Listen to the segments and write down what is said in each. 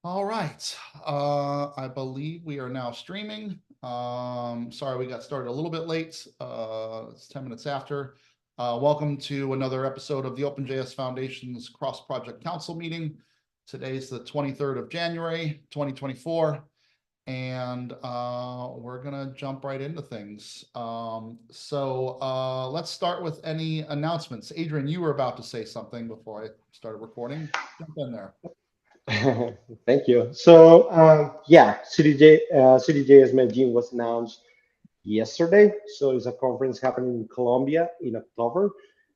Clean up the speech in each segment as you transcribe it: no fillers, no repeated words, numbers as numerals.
All right. I believe we are now streaming. Sorry, we got started a little bit late. It's 10 minutes after. Welcome to another episode of the OpenJS Foundation's Cross Project Council meeting. Today's the 23rd of January, 2024. And we're gonna jump right into things. Let's start with any announcements. Adrian, you were about to say something before I started recording. Jump in there. Thank you. So, yeah, CDJ's Medellin was announced yesterday. So it's a conference happening in Colombia in October.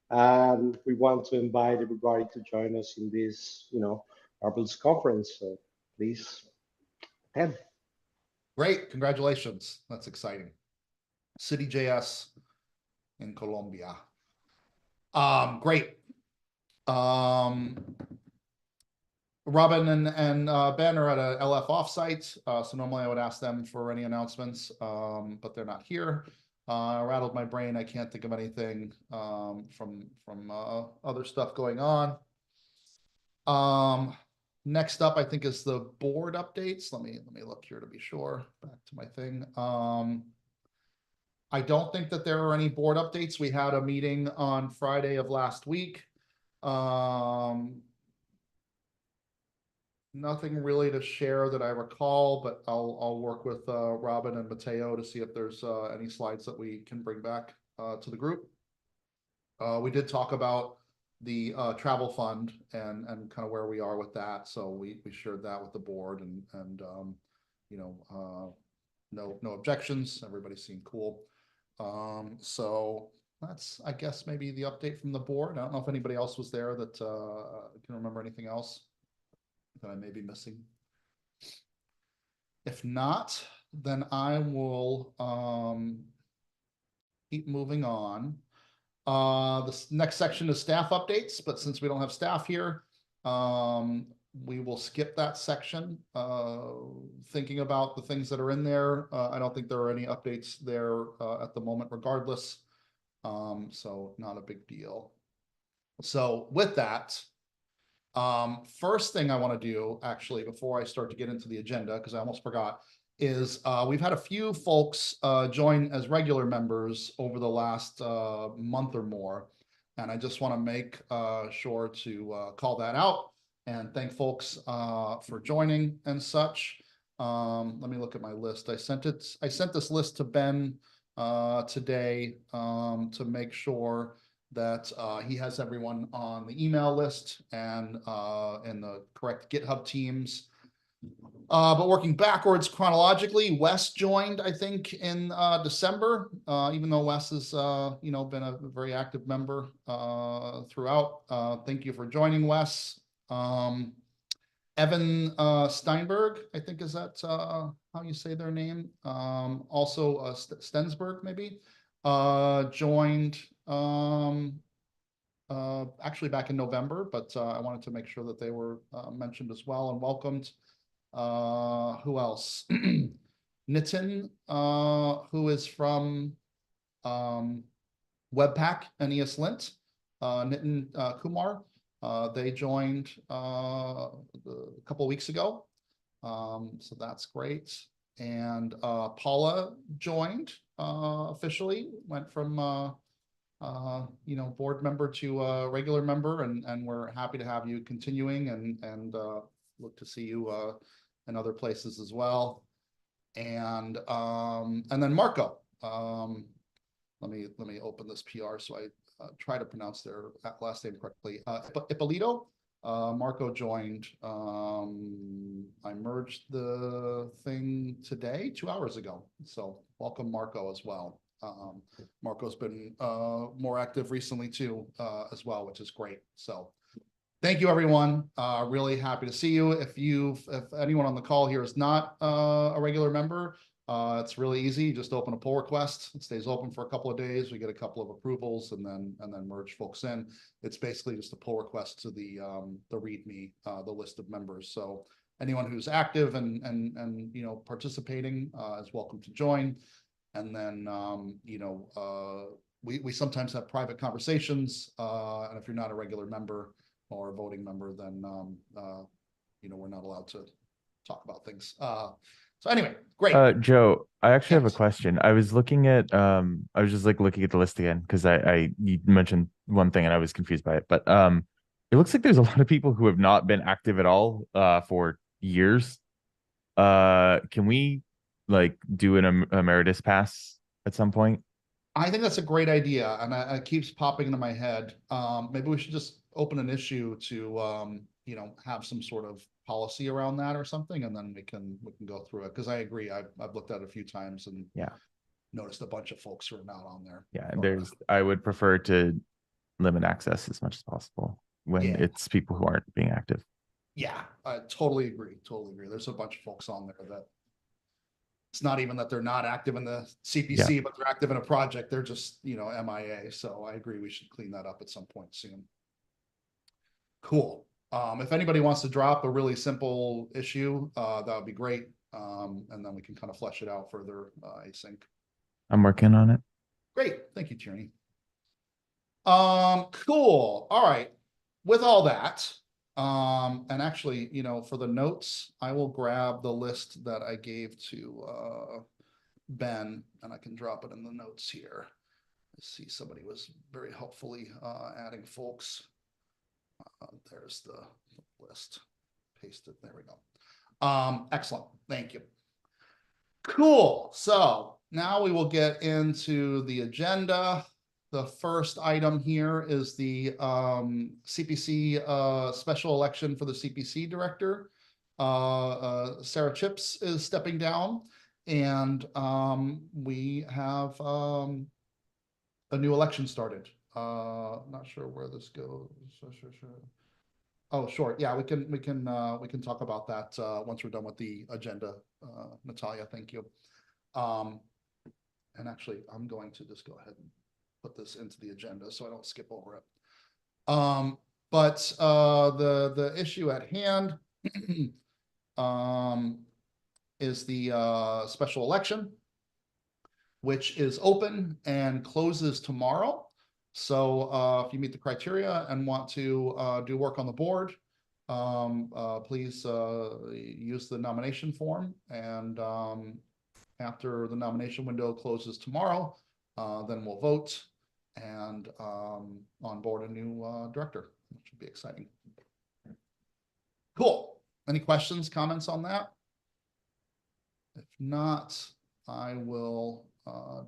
And we want to invite everybody to join us in this, marvelous conference. So please attend. Great, congratulations. That's exciting. CityJS in Colombia. Great. Um, Robin and Ben are at a LF offsite, so normally I would ask them for any announcements, but they're not here. Rattled my brain. I can't think of anything from other stuff going on. Next up, I think is the board updates. Let me look here to be sure. Back to my thing. I don't think that there are any board updates. We had a meeting on Friday of last week. Nothing really to share that I recall, but I'll work with Robin and Mateo to see if there's any slides that we can bring back to the group. We did talk about the travel fund and kind of where we are with that. So we shared that with the board and no objections. Everybody seemed cool. So that's, I guess, maybe the update from the board. I don't know if anybody else was there that can remember anything else that I may be missing. If not, then I will keep moving on. This next section is staff updates, but since we don't have staff here, we will skip that section. Thinking about the things that are in there, I don't think there are any updates there at the moment regardless. So not a big deal. So with that, first thing I want to do, actually, before I start to get into the agenda, because I almost forgot, is we've had a few folks join as regular members over the last month or more. And I just want to make sure to call that out and thank folks for joining and such. Let me look at my list. I sent this list to Ben today to make sure that he has everyone on the email list and in the correct GitHub teams. But working backwards chronologically, Wes joined, I think, in December, even though Wes has, been a very active member throughout. Thank you for joining, Wes. Evan Steinberg, I think is that how you say their name. Also Stensberg, maybe, joined actually back in November, but I wanted to make sure that they were mentioned as well and welcomed. Who else? Nitin, who is from Webpack and ESLint, Nitin Kumar. They joined a couple of weeks ago, so that's great. And Paula joined officially, went from board member to regular member, and we're happy to have you continuing and look to see you in other places as well. And then Marco. Let me open this PR so I try to pronounce their last name correctly. Ippolito. Marco joined. I merged the thing today, 2 hours ago. So welcome, Marco, as well. Marco's been more active recently too, as well, which is great. So thank you, everyone. Really happy to see you. If anyone on the call here is not a regular member, it's really easy. You just open a pull request. It stays open for a couple of days. We get a couple of approvals and then merge folks in. It's basically just a pull request to the README, the list of members. So anyone who's active and participating is welcome to join. And then we sometimes have private conversations, and if you're not a regular member or a voting member, then we're not allowed to talk about things. So anyway, great. Joe, I actually have a Yes. question. I was looking at I was just like looking at the list again because I you mentioned one thing and I was confused by it. But it looks like there's a lot of people who have not been active at all for years. Can we like do an emeritus pass at some point? I think that's a great idea, and it keeps popping into my head. Maybe we should just open an issue to, have some sort of policy around that or something, and then we can go through it. Because I agree, I've looked at it a few times and Yeah. noticed a bunch of folks who are not on there. Yeah, and I would prefer to limit access as much as possible when Yeah. it's people who aren't being active. Yeah, I totally agree. Totally agree. There's a bunch of folks on there that it's not even that they're not active in the CPC, but they're active in a project. They're just, MIA. So I agree. We should clean that up at some point soon. Cool. If anybody wants to drop a really simple issue, that would be great. And then we can kind of flesh it out further, async. I'm working on it. Great. Thank you, Tierney. Cool. All right. With all that, and actually, for the notes, I will grab the list that I gave to Ben, and I can drop it in the notes here. I see somebody was very helpfully adding folks. There's the list. Paste it. There we go. Excellent. Thank you. Cool. So now we will get into the agenda. The first item here is the CPC special election for the CPC director. Sarah Chips is stepping down, and we have a new election started. Not sure where this goes. Sure. Oh, sure. Yeah, we can talk about that once we're done with the agenda. Natalia, thank you. And actually, I'm going to just go ahead and put this into the agenda so I don't skip over it. But the issue at hand is the special election, which is open and closes tomorrow. So if you meet the criteria and want to do work on the board, please use the nomination form. And after the nomination window closes tomorrow, then we'll vote and onboard a new director, which should be exciting. Cool. Any questions, comments on that? If not, I will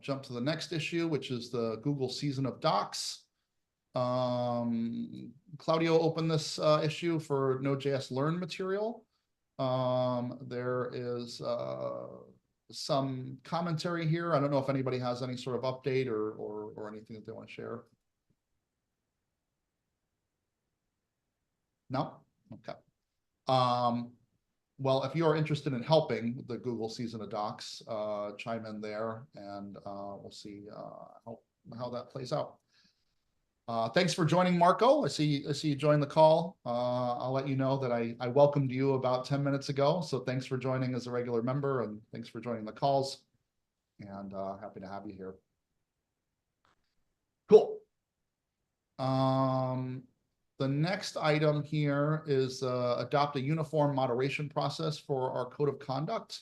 jump to the next issue, which is the Google Season of Docs. Claudio opened this issue for Node.js Learn material. There is some commentary here. I don't know if anybody has any sort of update or anything that they want to share. No? Okay. Well, if you are interested in helping the Google Season of Docs, chime in there, and we'll see how that plays out. Thanks for joining, Marco. I see you joined the call. I'll let you know that I welcomed you about 10 minutes ago. So thanks for joining as a regular member, and thanks for joining the calls. And happy to have you here. Cool. The next item here is adopt a uniform moderation process for our code of conduct.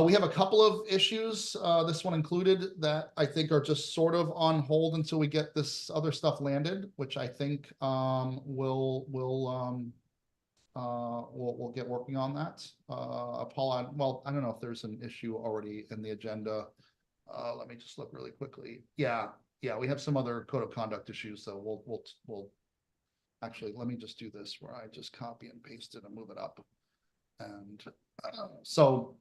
We have a couple of issues, this one included, that I think are just sort of on hold until we get this other stuff landed, which I think we'll get working on that. Paula, well, I don't know if there's an issue already in the agenda. Let me just look really quickly. Yeah, we have some other code of conduct issues, so we'll actually, let me just do this where I just copy and paste it and move it up. And so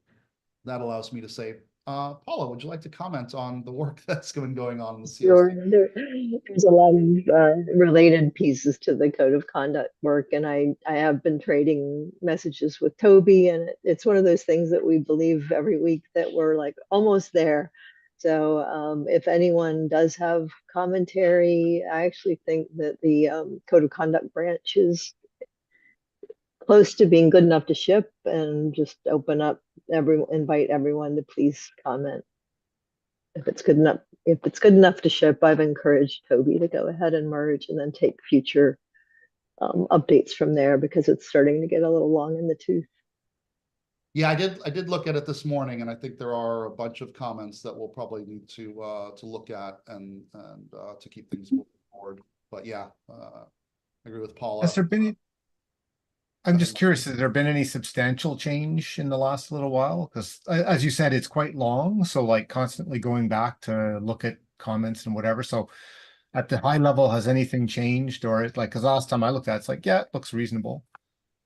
that allows me to say, Paula, would you like to comment on the work that's been going on in the CSD? Sure. There's a lot of related pieces to the code of conduct work, and I have been trading messages with Toby, and it's one of those things that we believe every week that we're like almost there. So if anyone does have commentary, I actually think that the code of conduct branch is close to being good enough to ship, and just invite everyone to please comment. If it's good enough to ship, I've encouraged Toby to go ahead and merge and then take future updates from there, because it's starting to get a little long in the tooth. Yeah, I did look at it this morning, and I think there are a bunch of comments that we'll probably need to look at and to keep things moving forward. But yeah, I agree with Paula. Has there been, I'm just curious, has there been any substantial change in the last little while? Because as you said, it's quite long, so like constantly going back to look at comments and whatever. So at the high level, has anything changed, or it's like, because last time I looked at it, it's like, yeah, it looks reasonable,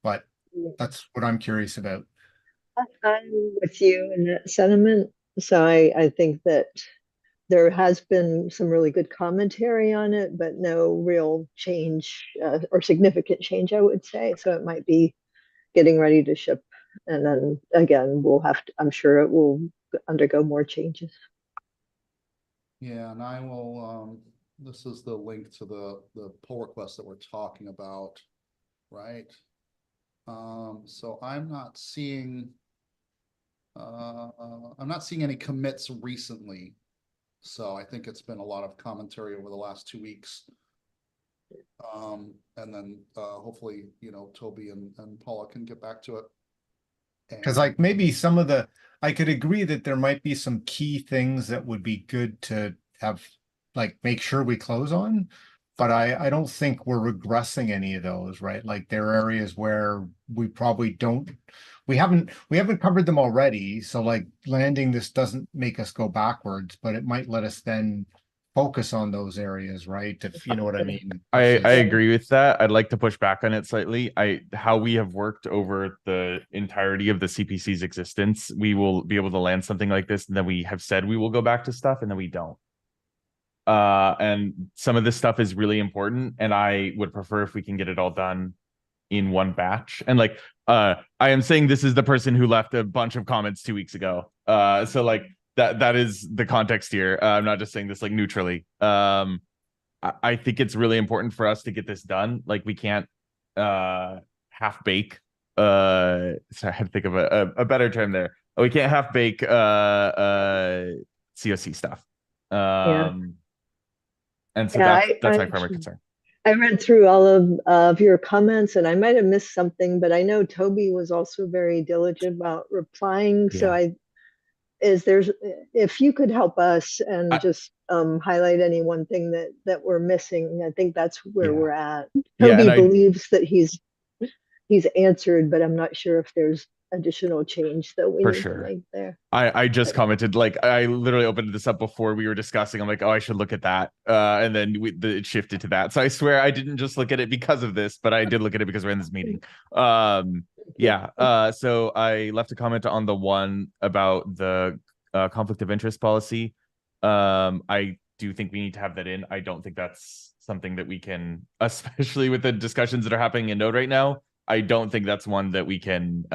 but that's what I'm curious about. I'm with you in that sentiment. So I think that there has been some really good commentary on it, but no real change or significant change, I would say. So it might be getting ready to ship. And then again, we'll have to, I'm sure it will undergo more changes. Yeah, and I will, this is the link to the pull request that we're talking about, right? So I'm not seeing any commits recently. So I think it's been a lot of commentary over the last 2 weeks. And then hopefully, Toby and Paula can get back to it. Because like maybe some of the, I could agree that there might be some key things that would be good to have, like make sure we close on, but I don't think we're regressing any of those, right? Like there are areas where we probably don't, we haven't covered them already. So like landing this doesn't make us go backwards, but it might let us then focus on those areas, right? If you know what I mean. I Versus- agree with that. I'd like to push back on it slightly. How we have worked over the entirety of the CPC's existence, we will be able to land something like this, and then we have said we will go back to stuff, and then we don't. And some of this stuff is really important, and I would prefer if we can get it all done in one batch. And like, I am saying this is the person who left a bunch of comments 2 weeks ago. So like that is the context here. I'm not just saying this like neutrally. I think it's really important for us to get this done. Like we can't half bake. Sorry, I had to think of a better term there. We can't half bake COC stuff. And so that's my primary concern. I read through all of your comments, and I might have missed something, but I know Toby was also very diligent about replying. Yeah. So if you could help us and just highlight any one thing that we're missing, I think that's where we're at. Toby believes that he's answered, but I'm not sure if there's additional change that we need to make there. I just commented, like I literally opened this up before we were discussing. I'm like, oh, I should look at that, and then it shifted to that. So I swear I didn't just look at it because of this, but I did look at it because we're in this meeting. So I left a comment on the one about the conflict of interest policy. I do think we need to have that in. I don't think that's something that we can, especially with the discussions that are happening in Node right now. I don't think that's one that we can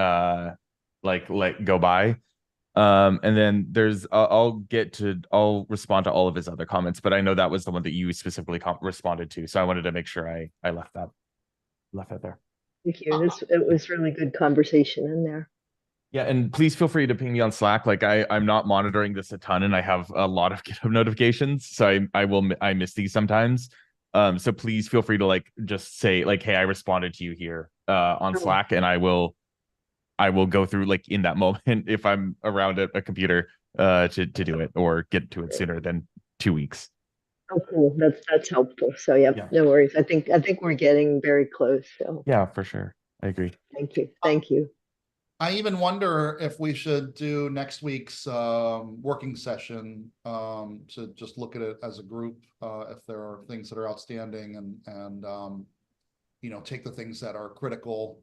like let go by. And then there's I'll respond to all of his other comments, but I know that was the one that you specifically responded to, so I wanted to make sure I left that there. Thank you. It was really good conversation in there. Yeah, and please feel free to ping me on Slack. Like I'm not monitoring this a ton, and I have a lot of GitHub notifications, so I miss these sometimes. So please feel free to like just say like, hey, I responded to you here on Slack, and I will go through like in that moment if I'm around a computer to do it or get to it sooner than 2 weeks. Oh, cool. That's helpful. So yeah, no worries. I think we're getting very close. So yeah, for sure. I agree. Thank you. I even wonder if we should do next week's working session to just look at it as a group, if there are things that are outstanding and take the things that are critical,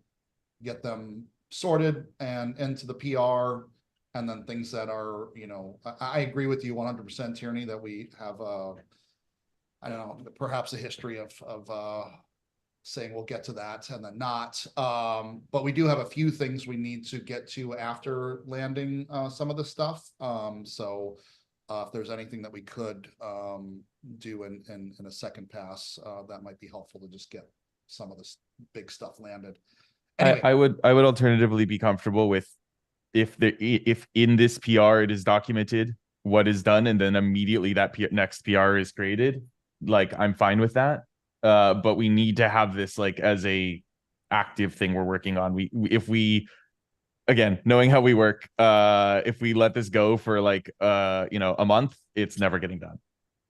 get them sorted and into the PR, and then things that are, I agree with you 100%, Tierney, that we have I don't know, perhaps a history of saying we'll get to that and then not. But we do have a few things we need to get to after landing some of the stuff. So if there's anything that we could do in a second pass, that might be helpful to just get some of this big stuff landed. Anyway. I would alternatively be comfortable with if in this PR it is documented what is done, and then immediately that next PR is created. Like I'm fine with that. But we need to have this like as a active thing we're working on. If we again, knowing how we work, if we let this go for like a month, it's never getting done.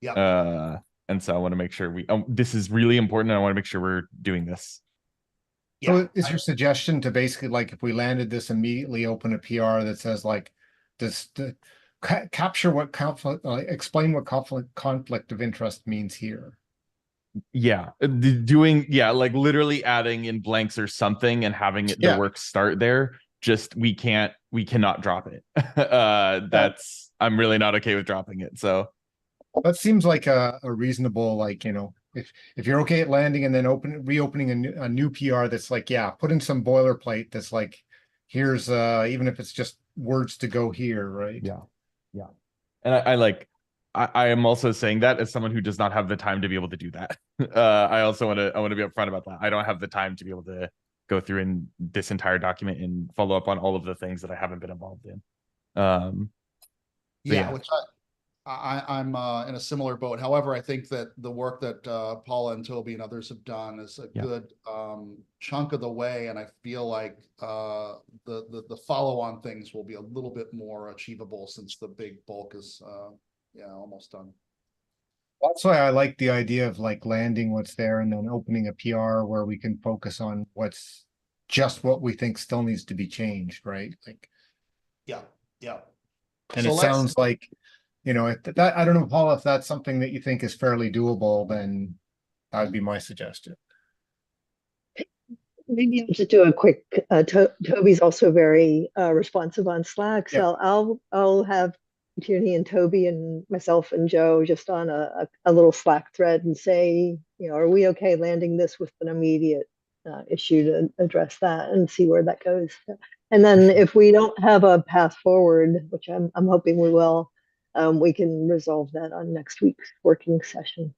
Yeah. And so I want to make sure this is really important, and I want to make sure we're doing this. Yeah. So is your suggestion to basically, like, if we landed this, immediately open a PR that says like, capture what conflict, explain what conflict of interest means here? Yeah, like literally adding in blanks or something and having the Yeah. work start there. Just we cannot drop it. I'm really not okay with dropping it. So That seems like a reasonable, like, if you're okay at landing and then reopening a new PR that's like, yeah, put in some boilerplate that's like, here's even if it's just words to go here, right? yeah. And I am also saying that as someone who does not have the time to be able to do that. I want to be upfront about that. I don't have the time to be able to go through in this entire document and follow up on all of the things that I haven't been involved in. Yeah, yeah. which I'm in a similar boat. However, I think that the work that Paula and Toby and others have done is a good chunk of the way, and I feel like the follow-on things will be a little bit more achievable since the big bulk is almost done. That's why I like the idea of like landing what's there and then opening a PR where we can focus on what's just what we think still needs to be changed, right? Like, yeah. And So it sounds like, that I don't know, Paul, if that's something that you think is fairly doable, then that would be my suggestion. Maybe I'll just do a quick, Toby's also very responsive on Slack. So I'll have Tierney and Toby and myself and Joe just on a little Slack thread and say, are we okay landing this with an immediate issue to address that and see where that goes. And then if we don't have a path forward, which I'm hoping we will, we can resolve that on next week's working session.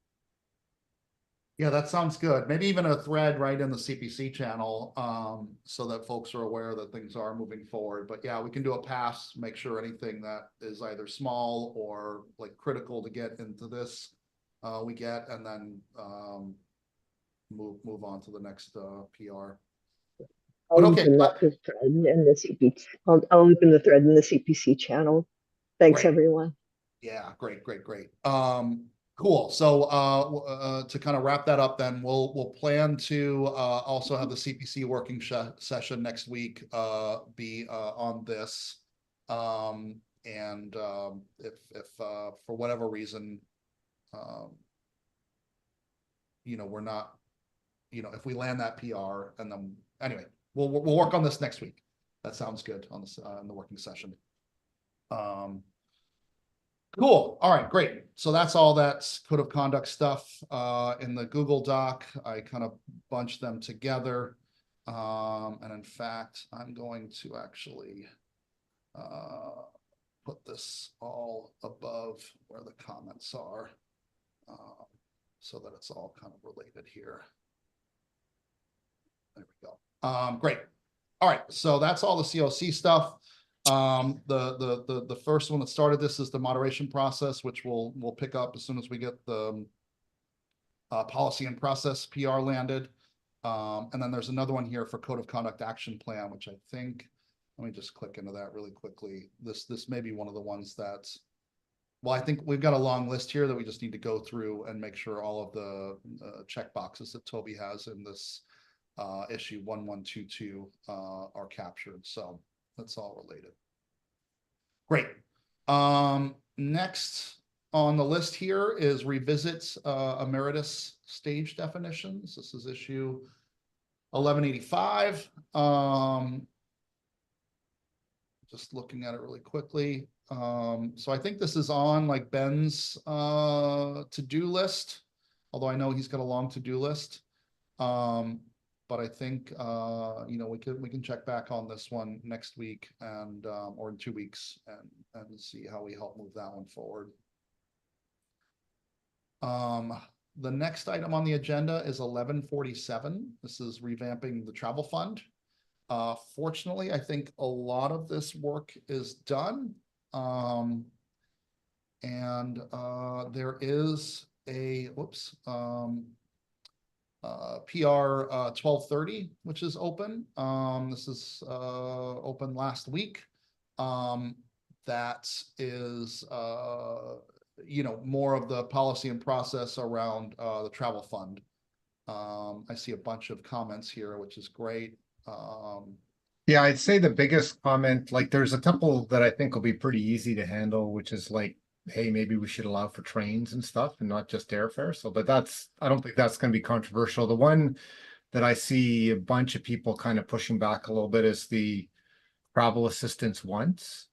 Yeah, that sounds good. Maybe even a thread right in the CPC channel, so that folks are aware that things are moving forward. But yeah, we can do a pass, make sure anything that is either small or like critical to get into this, we get, and then move on to the next PR. I'll open that thread in the CPC. I'll open the thread in the CPC channel. Thanks, everyone. Yeah, great. Cool. So to kind of wrap that up, then we'll plan to also have the CPC working session next week be on this. And if for whatever reason, we're not, if we land that PR, and then anyway, we'll work on this next week. That sounds good on this in the working session. Cool. All right, great. So that's all that code of conduct stuff in the Google Doc. I kind of bunched them together. And in fact, I'm going to actually put this all above where the comments are, so that it's all kind of related here. There we go. Great. All right, so that's all the COC stuff. The first one that started this is the moderation process, which we'll pick up as soon as we get the policy and process PR landed. And then there's another one here for code of conduct action plan, which I think, let me just click into that really quickly. This may be one of the ones that's, well, I think we've got a long list here that we just need to go through and make sure all of the check boxes that Toby has in this issue 1122 are captured. So that's all related. Great. Next on the list here is revisit emeritus stage definitions. This is issue 1185. Just looking at it really quickly. So I think this is on like Ben's to-do list, although I know he's got a long to-do list. But I think we can check back on this one next week and or in 2 weeks and see how we help move that one forward. The next item on the agenda is 1147. This is revamping the travel fund. Fortunately, I think a lot of this work is done. And there is a PR 1230, which is open. This is open last week. That is more of the policy and process around the travel fund. I see a bunch of comments here, which is great. Yeah, I'd say the biggest comment, like there's a couple that I think will be pretty easy to handle, which is like, hey, maybe we should allow for trains and stuff and not just airfare. So, but I don't think that's going to be controversial. The one that I see a bunch of people kind of pushing back a little bit is the travel assistance once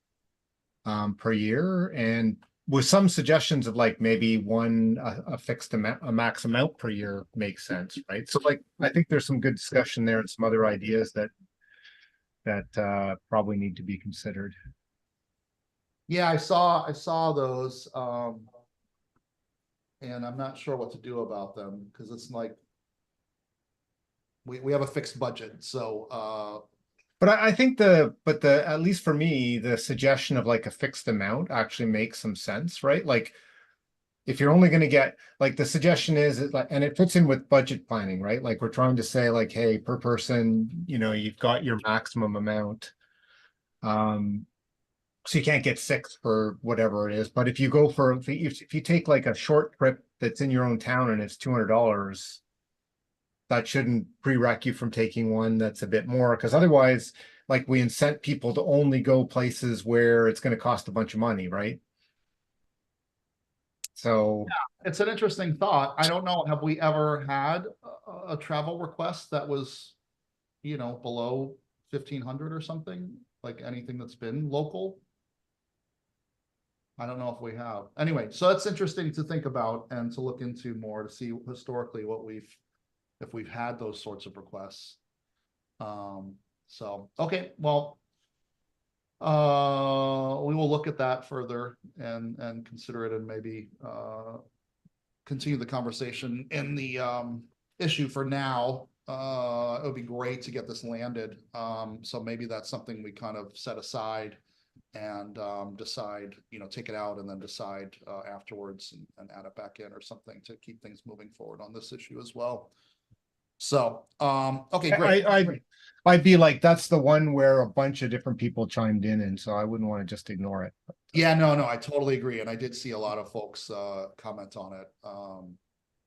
per year, and with some suggestions of like maybe a fixed amount, a max amount per year makes sense, right? So like I think there's some good discussion there and some other ideas that probably need to be considered. Yeah, I saw those, and I'm not sure what to do about them because it's like we have a fixed budget, so But I think at least for me, the suggestion of like a fixed amount actually makes some sense, right? Like if you're only going to get like the suggestion is like, and it fits in with budget planning, right? Like we're trying to say like, hey, per person, you've got your maximum amount. So you can't get six for whatever it is. But if you go if you take like a short trip that's in your own town and it's $200, that shouldn't prereq you from taking one that's a bit more, because otherwise, like we incent people to only go places where it's going to cost a bunch of money, right? So it's an interesting thought. I don't know. Have we ever had a travel request that was, below 1,500 or something? Like anything that's been local? I don't know if we have. Anyway, so that's interesting to think about and to look into more to see historically if we've had those sorts of requests. So, okay, well, we will look at that further and consider it and maybe continue the conversation in the issue. For now, it would be great to get this landed. So maybe that's something we kind of set aside and decide, take it out and then decide afterwards and add it back in or something to keep things moving forward on this issue as well. So, okay, great. I'd be like, that's the one where a bunch of different people chimed in, and so I wouldn't want to just ignore it. Yeah, no, I totally agree, and I did see a lot of folks comment on it.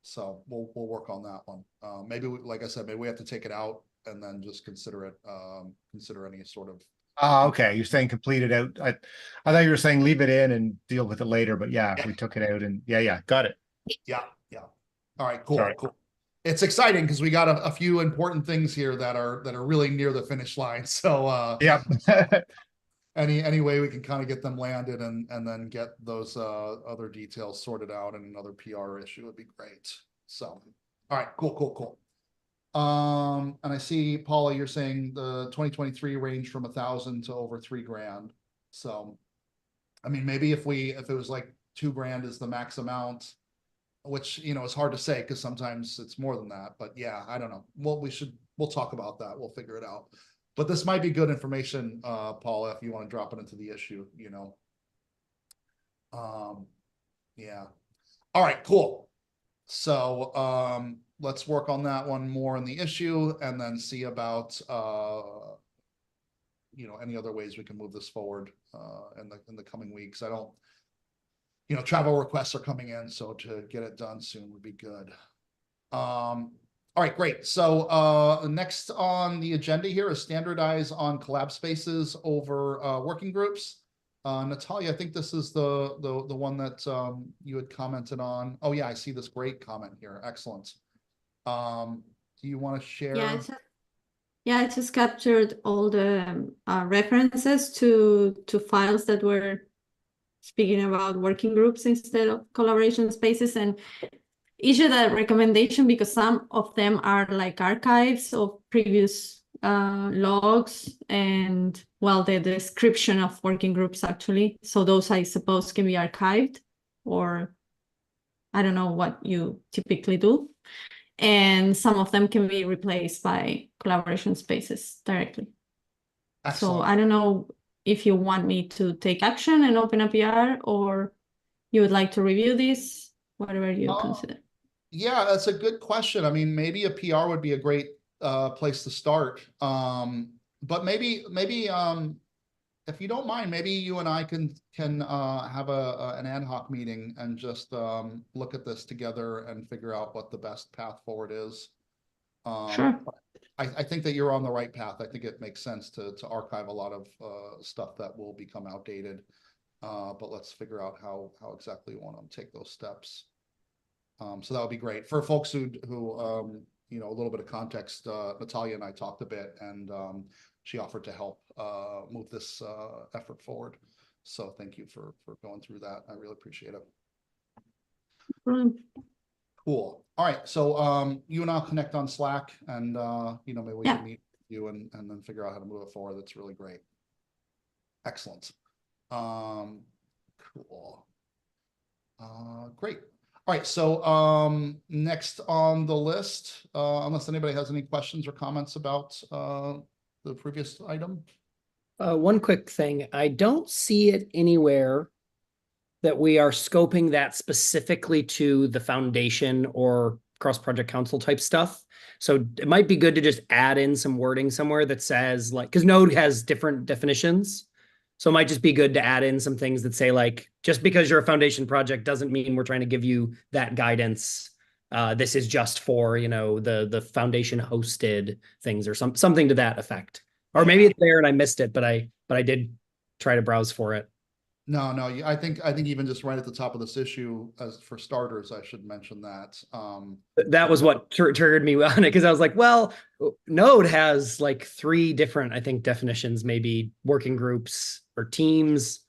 So we'll work on that one. Maybe like I said, maybe we have to take it out and then just consider it. Consider any sort of. Okay, you're saying complete it out. I thought you were saying leave it in and deal with it later, but yeah, if we took it out and yeah, got it. Yeah. All right, cool. It's exciting because we got a few important things here that are really near the finish line. So yeah. any way we can kind of get them landed and then get those other details sorted out in another PR issue would be great. So all right, cool. And I see, Paula, you're saying the 2023 range from 1,000 to over $3,000. So I mean, maybe if it was like $2,000 is the max amount, which is hard to say because sometimes it's more than that. But yeah, I don't know. Well, we'll talk about that. We'll figure it out. But this might be good information, Paula, if you want to drop it into the issue. Yeah. All right, cool. So let's work on that one more in the issue and then see about any other ways we can move this forward in the coming weeks. I don't. Travel requests are coming in, so to get it done soon would be good. All right, great. So next on the agenda here is standardize on collab spaces over working groups. Natalia, I think this is the one that you had commented on. Oh yeah, I see this great comment here. Excellent. Do you want to share? Yeah, I just captured all the references to files that were speaking about working groups instead of collaboration spaces, and issued a recommendation because some of them are like archives of previous logs and, well, the description of working groups actually. So those, I suppose, can be archived, or I don't know what you typically do. And some of them can be replaced by collaboration spaces directly. Excellent. So I don't know if you want me to take action and open a PR, or you would like to review this, whatever you consider. Yeah, that's a good question. I mean, maybe a PR would be a great place to start. But maybe if you don't mind, maybe you and I can have an ad hoc meeting and just look at this together and figure out what the best path forward is. Sure. I think that you're on the right path. I think it makes sense to archive a lot of stuff that will become outdated. But let's figure out how exactly you want to take those steps. So that would be great for folks who you know, a little bit of context. Natalia and I talked a bit, and she offered to help move this effort forward. So thank you for going through that. I really appreciate it. Cool. All right. So you and I'll connect on Slack, and you know, maybe we Yeah. can meet you and then figure out how to move it forward. That's really great. Excellent. Cool. Great. All right, so next on the list, unless anybody has any questions or comments about the previous item. One quick thing, I don't see it anywhere that we are scoping that specifically to the foundation or cross-project council type stuff. So it might be good to just add in some wording somewhere that says, like, because Node has different definitions. So it might just be good to add in some things that say, like, just because you're a foundation project doesn't mean we're trying to give you that guidance. This is just for, you know, the foundation hosted things or something to that effect. Or maybe it's there and I missed it, but I did try to browse for it. No, I think even just right at the top of this issue, as for starters, I should mention that. That was what triggered me on it, because I was like, well, Node has like 3 different, I think, definitions, maybe working groups or teams.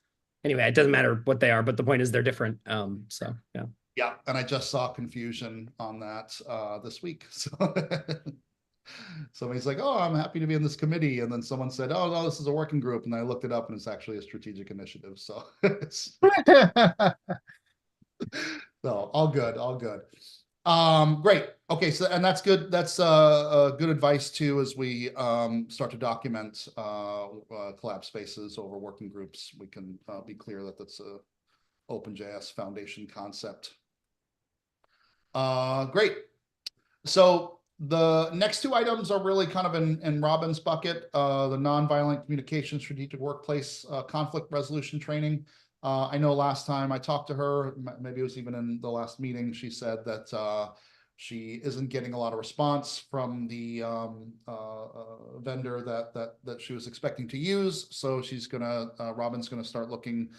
Anyway, it doesn't matter what they are, but the point is they're different. So yeah. Yeah, and I just saw confusion on that this week. So somebody's like, "Oh, I'm happy to be in this committee," and then someone said, "Oh, no, this is a working group," and I looked it up, and it's actually a strategic initiative. So it's so all good, all good. Great. Okay, so and that's good. That's good advice too as we start to document collab spaces over working groups. We can be clear that that's a OpenJS Foundation concept. Great. So the next 2 items are really kind of in Robin's bucket, the nonviolent communication, strategic workplace conflict resolution training. I know last time I talked to her, maybe it was even in the last meeting, she said that she isn't getting a lot of response from the vendor that she was expecting to use. So she's Robin's gonna start looking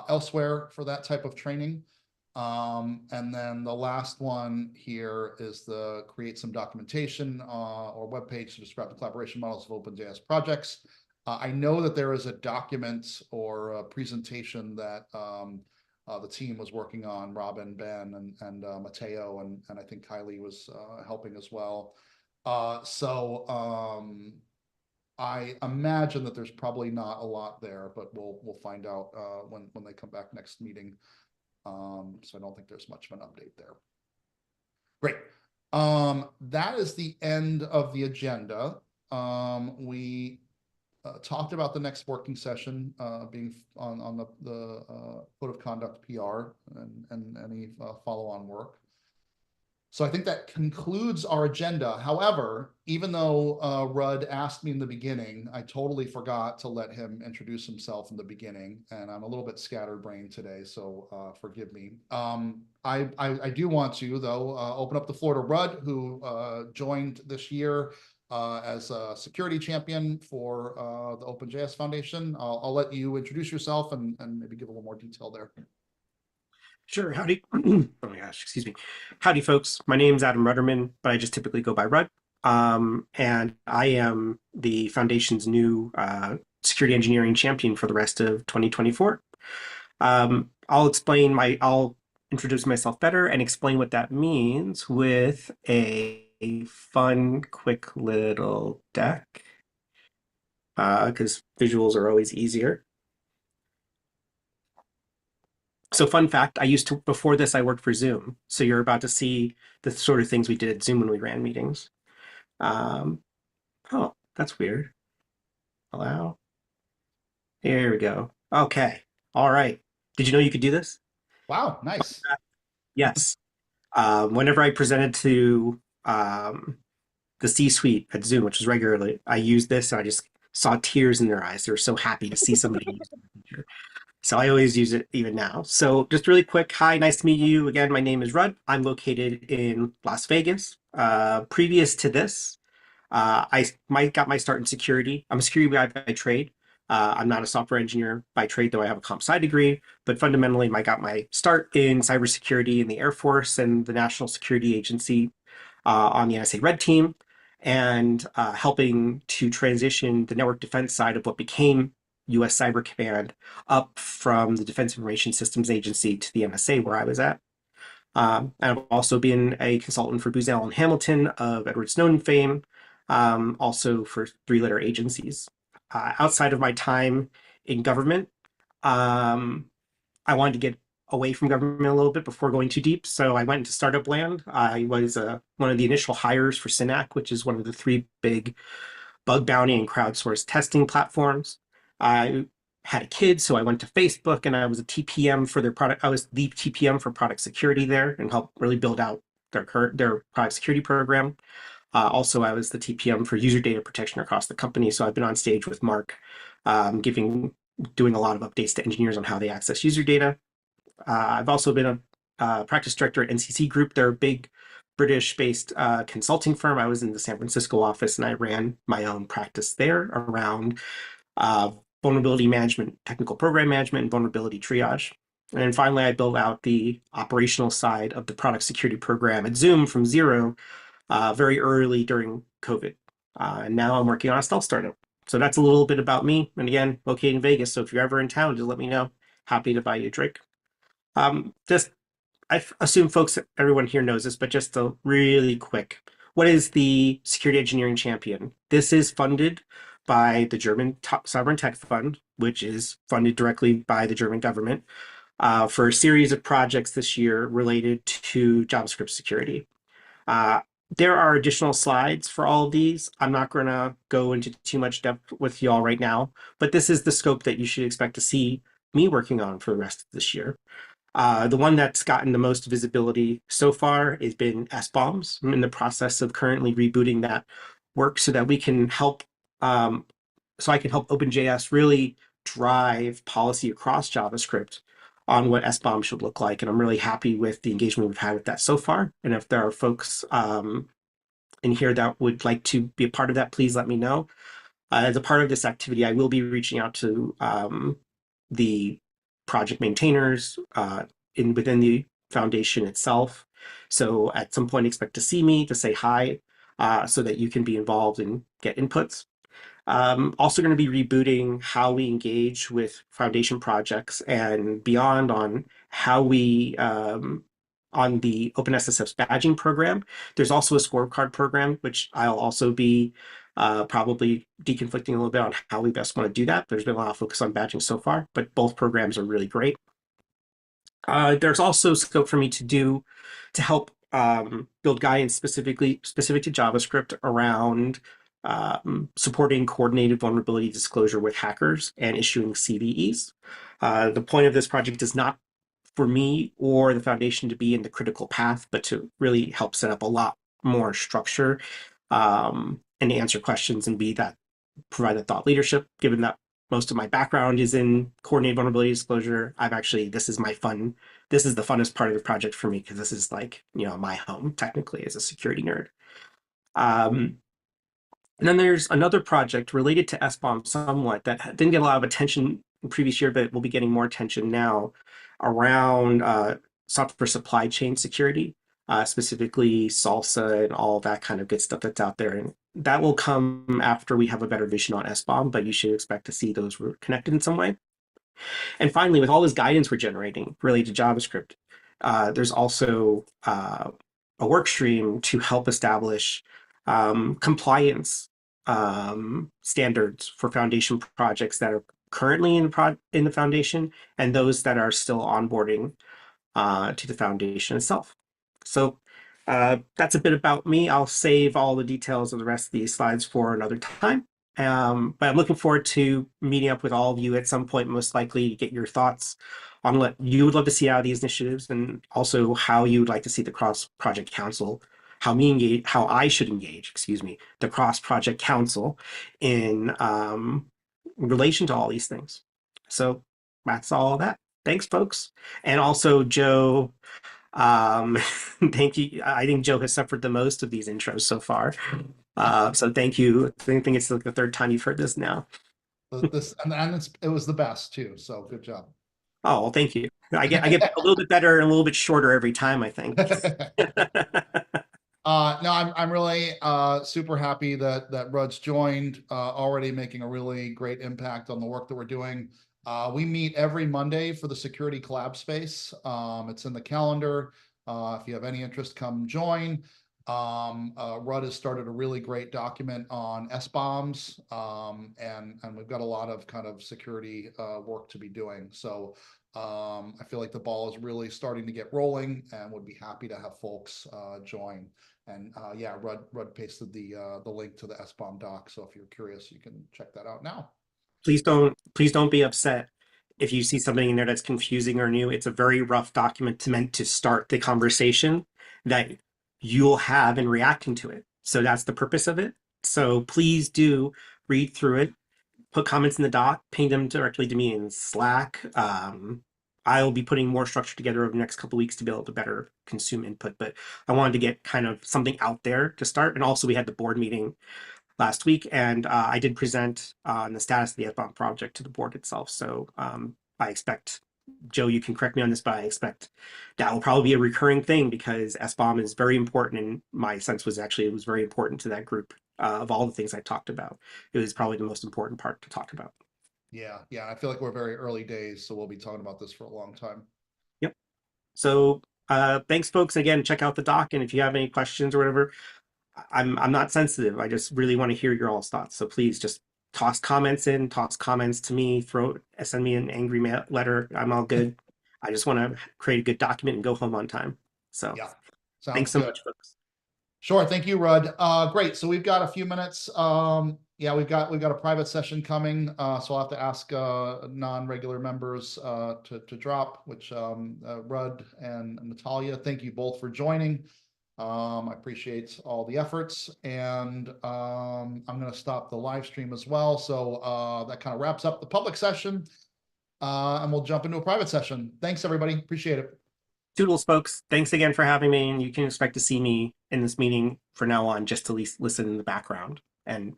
elsewhere for that type of training. And then the last one here is the create some documentation or webpage to describe the collaboration models of OpenJS projects. I know that there is a document or a presentation that the team was working on, Robin, Ben, and Matteo, and I think Kylie was helping as well. I imagine that there's probably not a lot there, but we'll find out when they come back next meeting. So I don't think there's much of an update there. Great. That is the end of the agenda. We talked about the next working session being on the code of conduct PR and any follow-on work. So I think that concludes our agenda. However, even though Rudd asked me in the beginning, I totally forgot to let him introduce himself in the beginning, and I'm a little bit scatterbrained today, so forgive me. I do want to, though, open up the floor to Rudd, who joined this year as a security champion for the OpenJS Foundation. I'll let you introduce yourself and maybe give a little more detail there. Sure. Howdy. Oh my gosh, excuse me. Howdy, folks. My name's Adam Rudderman, but I just typically go by Rudd. And I am the Foundation's new security engineering champion for the rest of 2024. I'll introduce myself better and explain what that means with a fun, quick little deck, because visuals are always easier. So fun fact, before this, I worked for Zoom. So you're about to see the sort of things we did at Zoom when we ran meetings. Oh, that's weird. Allow. Here we go. Okay. All right. Did you know you could do this? Wow, nice. Yes. Whenever I presented to the C-suite at Zoom, which is regularly, I used this and I just saw tears in their eyes. They were so happy to see somebody use the feature. So I always use it even now. So just really quick, hi, nice to meet you. Again, my name is Rudd. I'm located in Las Vegas. Previous to this, got my start in security. I'm a security guy by trade. I'm not a software engineer by trade, though I have a comp sci degree. But fundamentally, I got my start in cybersecurity in the Air Force and the National Security Agency on the NSA Red Team, and helping to transition the network defense side of what became U.S. Cyber Command up from the Defense Information Systems Agency to the NSA, where I was at. I've also been a consultant for Booz Allen Hamilton of Edward Snowden fame, also for three-letter agencies. Outside of my time in government, I wanted to get away from government a little bit before going too deep, so I went into startup land. I was one of the initial hires for Synac, which is one of the three big bug bounty and crowdsourced testing platforms. I had a kid, so I went to Facebook and I was a TPM for their product. I was the TPM for product security there and helped really build out their product security program. Also, I was the TPM for user data protection across the company. So I've been on stage with Mark, doing a lot of updates to engineers on how they access user data. I've also been a practice director at NCC Group. They're a big British-based consulting firm. I was in the San Francisco office and I ran my own practice there around vulnerability management, technical program management, and vulnerability triage. And then finally, I built out the operational side of the product security program at Zoom from zero very early during COVID. And now I'm working on a stealth startup. So that's a little bit about me. And again, located in Vegas. So if you're ever in town, just let me know. Happy to buy you a drink. I assume everyone here knows this, but just a really quick. What is the Security Engineering Champion? This is funded by the German Sovereign Tech Fund, which is funded directly by the German government, for a series of projects this year related to JavaScript security. There are additional slides for all of these. I'm not going to go into too much depth with y'all right now, but this is the scope that you should expect to see me working on for the rest of this year. The one that's gotten the most visibility so far has been SBOMs. I'm in the process of currently rebooting that work so that we can help, so I can help OpenJS really drive policy across JavaScript on what SBOM should look like. And I'm really happy with the engagement we've had with that so far. And if there are folks in here that would like to be a part of that, please let me know. As a part of this activity, I will be reaching out to the project maintainers within the foundation itself. So at some point, expect to see me, to say hi, so that you can be involved and get inputs. Also going to be rebooting how we engage with foundation projects and beyond on how we, on the OpenSSF's badging program. There's also a scorecard program, which I'll also be probably deconflicting a little bit on how we best want to do that. There's been a lot of focus on badging so far, but both programs are really great. There's also scope for me to help build guidance specific to JavaScript around supporting coordinated vulnerability disclosure with hackers and issuing CVEs. The point of this project is not for me or the foundation to be in the critical path, but to really help set up a lot more structure and answer questions and provide that thought leadership. Given that most of my background is in coordinated vulnerability disclosure, this is the funnest part of the project for me, because this is my home technically as a security nerd. And then there's another project related to SBOM somewhat that didn't get a lot of attention in previous year, but will be getting more attention now, around software supply chain security, specifically SALSA and all that kind of good stuff that's out there. And that will come after we have a better vision on SBOM, but you should expect to see those connected in some way. And finally, with all this guidance we're generating related to JavaScript, there's also a work stream to help establish compliance standards for foundation projects that are currently in the foundation and those that are still onboarding to the foundation itself. So that's a bit about me. I'll save all the details of the rest of these slides for another time. But I'm looking forward to meeting up with all of you at some point, most likely, to get your thoughts on what you would love to see out of these initiatives, and also how you would like to see the cross project council, how I should engage, excuse me, the cross project council in relation to all these things. So that's all that. Thanks, folks. And also, Joe, thank you. I think Joe has suffered the most of these intros so far. So thank you. I think it's like the third time you've heard this now. This and it was the best too. So good job. Oh, well, thank you. I get a little bit better and a little bit shorter every time, I think. No, I'm really super happy that Rud's joined, already making a really great impact on the work that we're doing. We meet every Monday for the security collab space. It's in the calendar. If you have any interest, come join. Rud has started a really great document on SBOMs, and we've got a lot of kind of security work to be doing. So I feel like the ball is really starting to get rolling, and would be happy to have folks join. And yeah, Rud pasted the link to the SBOM doc. So if you're curious, you can check that out now. Please don't be upset if you see something in there that's confusing or new. It's a very rough document meant to start the conversation that you'll have in reacting to it. So that's the purpose of it. So please do read through it, put comments in the doc, ping them directly to me in Slack. I'll be putting more structure together over the next couple of weeks to be able to better consume input, but I wanted to get kind of something out there to start. And also we had the board meeting last week, and I did present on the status of the SBOM project to the board itself. So I expect, Joe, you can correct me on this, but I expect that will probably be a recurring thing because SBOM is very important. And my sense was actually it was very important to that group of all the things I talked about. It was probably the most important part to talk about. Yeah, I feel like we're very early days, so we'll be talking about this for a long time. Yep. So thanks, folks. Again, check out the doc, and if you have any questions or whatever, I'm not sensitive. I just really want to hear your all's thoughts. So please just toss comments to me, send me an angry letter. I'm all good. I just want to create a good document and go home on time. So yeah, thanks so much, folks. Sure, thank you, Rud. Great. So we've got a few minutes. Yeah, we've got a private session coming. So I'll have to ask non-regular members to drop, which Rud and Natalia, thank you both for joining. I appreciate all the efforts, and I'm going to stop the live stream as well. So that kind of wraps up the public session, and we'll jump into a private session. Thanks, everybody. Appreciate it. Toodles, folks. Thanks again for having me, and you can expect to see me in this meeting for now on, just to listen in the background. And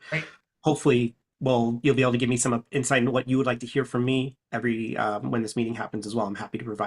hopefully, you'll be able to give me some insight into what you would like to hear from me every when this meeting happens as well. I'm happy to provide